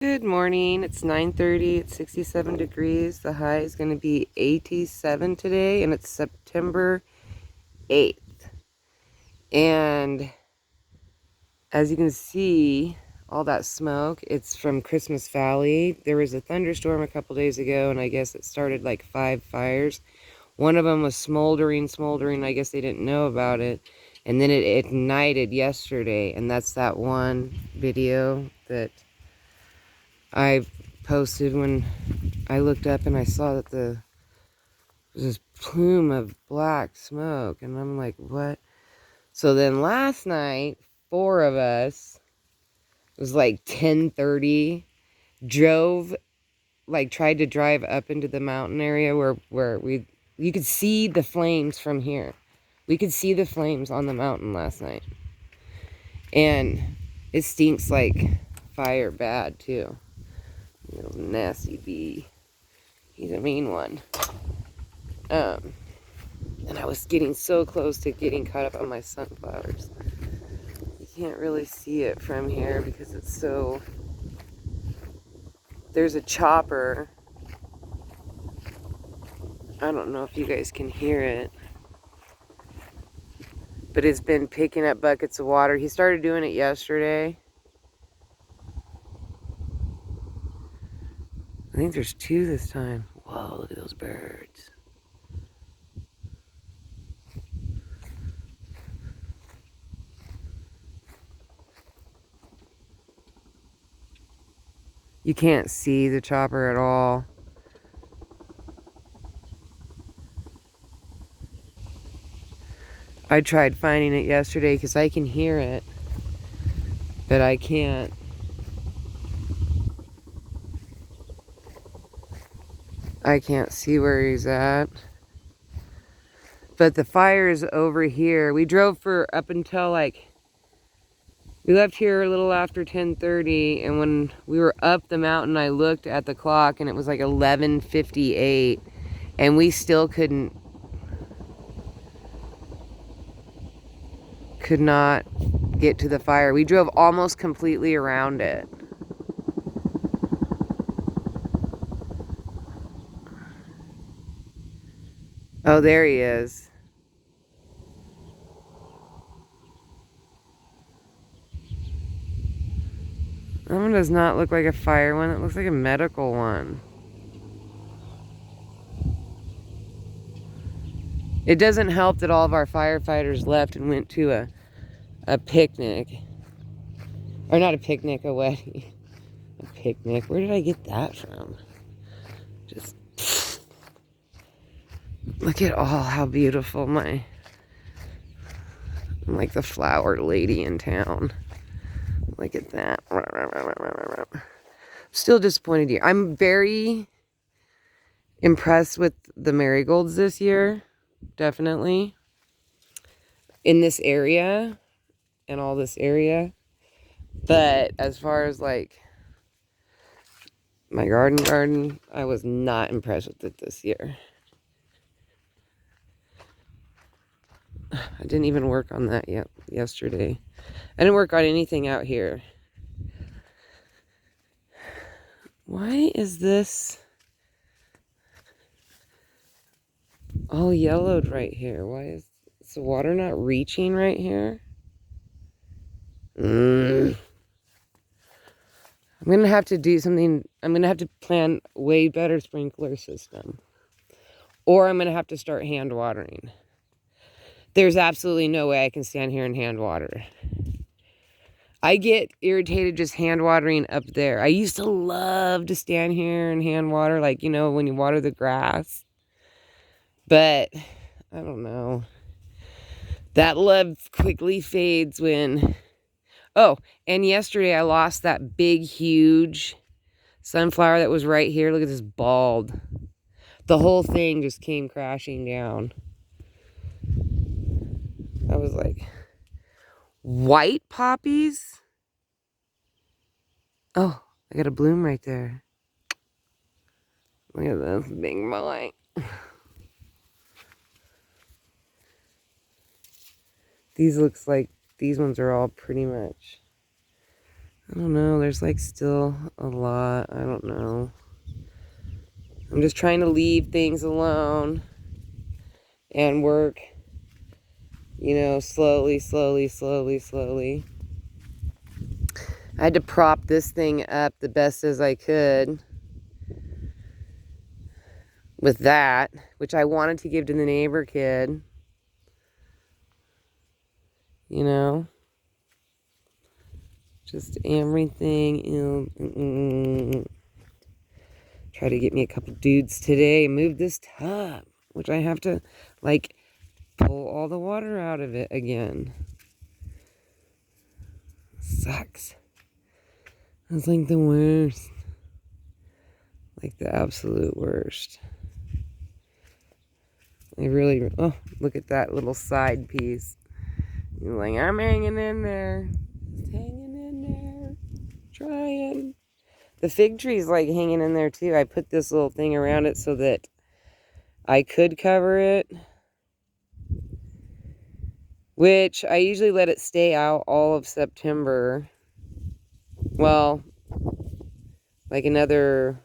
Good morning. It's 9:30. It's 67 degrees. The high is going to be 87 today, and it's September 8th. And as you can see, all that smoke, it's from Christmas Valley. There was a thunderstorm a couple days ago, and I guess it started like 5 fires. One of them was smoldering. I guess they didn't know about it. And then it ignited yesterday, and that's that one video that I posted when I looked up and I saw that there was this plume of black smoke, and I'm like, what? So then last night, 4 of us, it was like 10:30, tried to drive up into the mountain area where you could see the flames from here. We could see the flames on the mountain last night. And it stinks like fire bad too. Little nasty bee. He's a mean one. And I was getting so close to getting caught up on my sunflowers. You can't really see it from here because it's so... There's a chopper. I don't know if you guys can hear it, but it's been picking up buckets of water. He started doing it yesterday. I think there's 2 this time. Whoa, look at those birds. You can't see the chopper at all. I tried finding it yesterday because I can hear it, but I can't. I can't see where he's at. But the fire is over here. We drove for up until we left here a little after 10:30, and when we were up the mountain, I looked at the clock and it was like 11:58, and we still could not get to the fire. We drove almost completely around it. Oh, there he is. That one does not look like a fire one. It looks like a medical one. It doesn't help that all of our firefighters left and went to a picnic. Or not a picnic, a wedding. A picnic. Where did I get that from? Just look at how beautiful I'm like the flower lady in town. Look at that. Still disappointed here. I'm very impressed with the marigolds this year. Definitely. In this area and all this area. But as far as like my garden, I was not impressed with it this year. I didn't even work on that yet yesterday. I didn't work on anything out here. Why is this all yellowed right here? Why is the water not reaching right here? I'm going to have to do something. I'm going to have to plan a way better sprinkler system. Or I'm going to have to start hand watering. There's absolutely no way I can stand here and hand water. I get irritated just hand watering up there. I used to love to stand here and hand water, like, you know, when you water the grass. But I don't know. That love quickly fades when... Oh, and yesterday I lost that big, huge sunflower that was right here. Look at this bald. The whole thing just came crashing down. I was like, white poppies? Oh, I got a bloom right there. Look at this big boy. These ones are all pretty much. I don't know. There's like still a lot. I don't know. I'm just trying to leave things alone and work, you know, slowly. I had to prop this thing up the best as I could with that, which I wanted to give to the neighbor kid, you know. Just everything. Try to get me a couple dudes today and move this tub, which I have to, like, pull all the water out of it again. Sucks. That's like the worst. Like the absolute worst. I really, oh, look at that little side piece. You're like, I'm hanging in there. Just hanging in there. Trying. The fig tree's like hanging in there too. I put this little thing around it so that I could cover it. Which I usually let it stay out all of September. Well, like another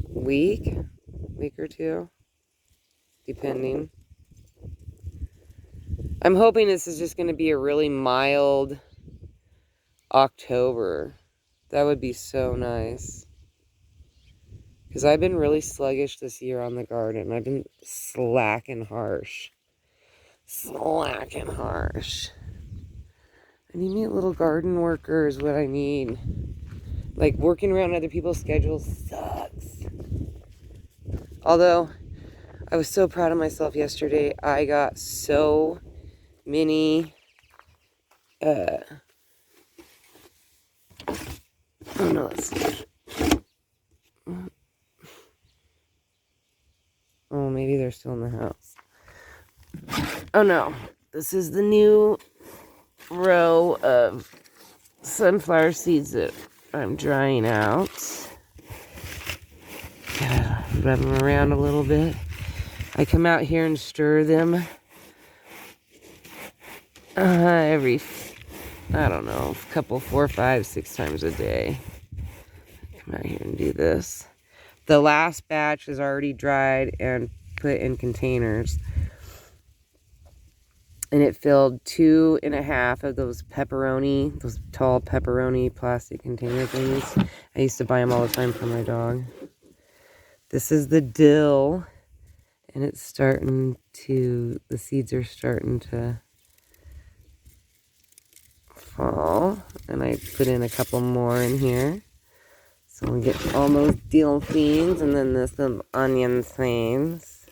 week or two, depending. I'm hoping this is just going to be a really mild October. That would be so nice. Because I've been really sluggish this year on the garden. I've been slacking harsh. I need me a little garden worker is what I need. Like, working around other people's schedules sucks. Although, I was so proud of myself yesterday. I got so many, oh no, oh, maybe they're still in the house. Oh no, this is the new row of sunflower seeds that I'm drying out. Gotta rub them around a little bit. I come out here and stir them every, I don't know, a couple, 4, 5, 6 times a day. Come out here and do this. The last batch is already dried and put in containers. And it filled 2.5 of those pepperoni, those tall pepperoni plastic container things. I used to buy them all the time for my dog. This is the dill. And it's starting to, the seeds are starting to fall. And I put in a couple more in here. So we'll get all those dill seeds, and then this some onion seeds.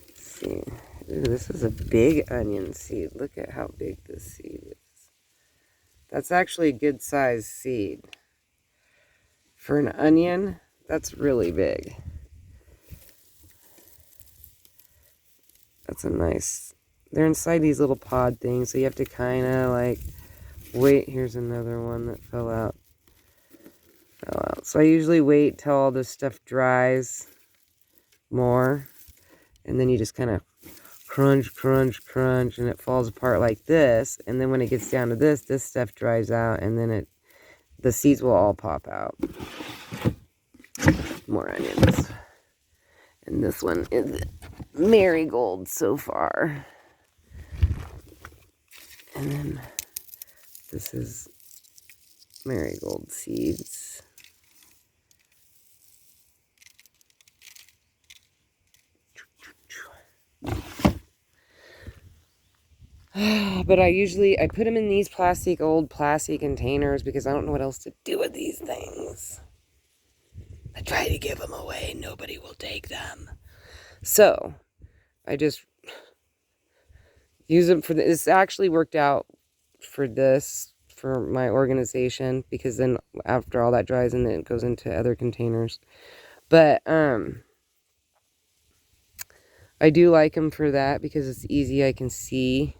Let's see. Ooh, this is a big onion seed. Look at how big this seed is. That's actually a good size seed. For an onion, that's really big. That's a nice, they're inside these little pod things, so you have to kind of like wait. Here's another one that fell out. So I usually wait till all this stuff dries more, and then you just kind of crunch, and it falls apart like this. And then when it gets down to this stuff dries out, and then the seeds will all pop out. More onions. And this one is marigold so far. And then this is marigold seeds. But I put them in these old plastic containers because I don't know what else to do with these things. I try to give them away. Nobody will take them. So, I just use them for this. Actually worked out for my organization, because then after all that dries and then it goes into other containers. But, I do like them for that because it's easy. I can see,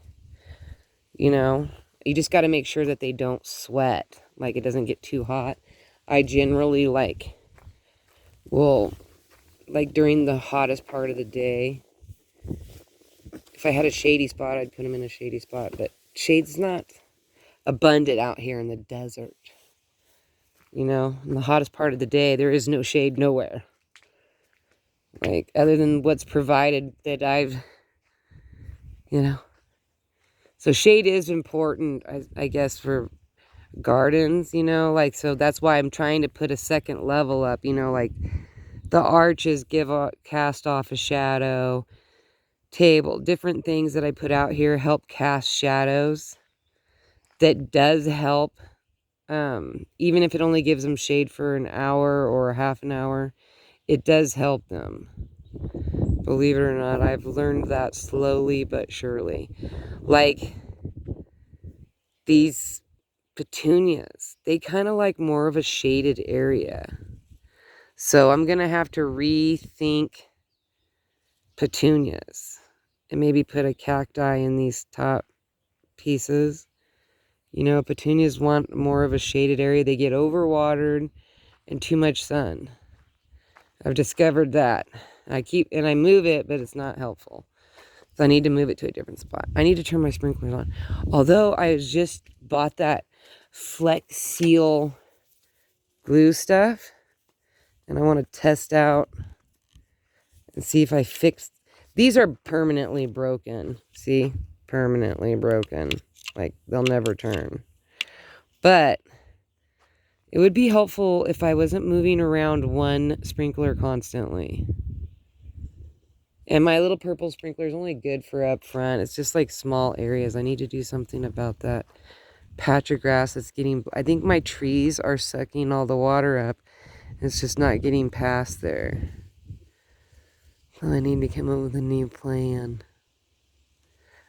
you know, you just got to make sure that they don't sweat. Like, it doesn't get too hot. I generally during the hottest part of the day, If I had a shady spot, I'd put them in a shady spot. But shade's not abundant out here in the desert. You know, in the hottest part of the day, there is no shade nowhere. Like, other than what's provided that I've, you know. So shade is important, I guess, for gardens, you know. Like, so that's why I'm trying to put a second level up, you know, like the arches cast off a shadow. Table, different things that I put out here help cast shadows. That does help. Even if it only gives them shade for an hour or half an hour, it does help them. Believe it or not, I've learned that slowly but surely. Like these petunias, they kind of like more of a shaded area. So I'm going to have to rethink petunias and maybe put a cacti in these top pieces. You know, petunias want more of a shaded area. They get overwatered and too much sun. I've discovered that. I move it, but it's not helpful. So I need to move it to a different spot. I need to turn my sprinklers on. Although I just bought that Flex Seal glue stuff, and I want to test out and see if I fixed. These are permanently broken. See? Permanently broken. Like, they'll never turn. But it would be helpful if I wasn't moving around one sprinkler constantly. And my little purple sprinkler is only good for up front. It's just like small areas. I need to do something about that patch of grass that's getting... I think my trees are sucking all the water up. It's just not getting past there. So I need to come up with a new plan.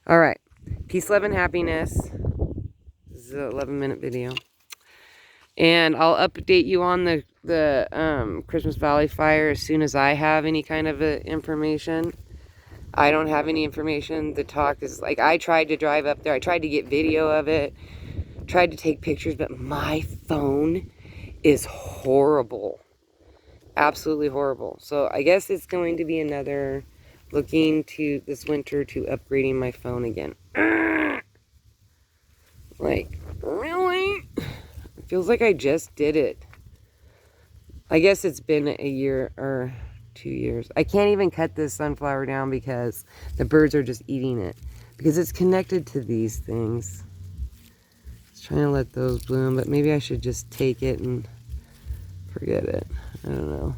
All right. Peace, love, and happiness. This is an 11-minute video. And I'll update you on the Christmas Valley fire as soon as I have any kind of information. I don't have any information. The talk is like, I tried to drive up there. I tried to get video of it. Tried to take pictures, but my phone is horrible. Absolutely horrible. So I guess it's going to be another looking to this winter to upgrading my phone again. Like, really? It feels like I just did it. I guess it's been a year or 2 years. I can't even cut this sunflower down because the birds are just eating it. Because it's connected to these things. I was trying to let those bloom, but maybe I should just take it and forget it. I don't know.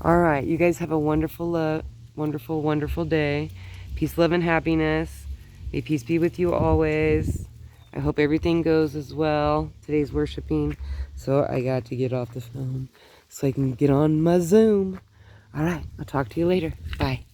Alright, you guys have a wonderful, wonderful day. Peace, love, and happiness. May peace be with you always. I hope everything goes as well. Today's worshiping, so I got to get off the phone so I can get on my Zoom. Alright, I'll talk to you later. Bye.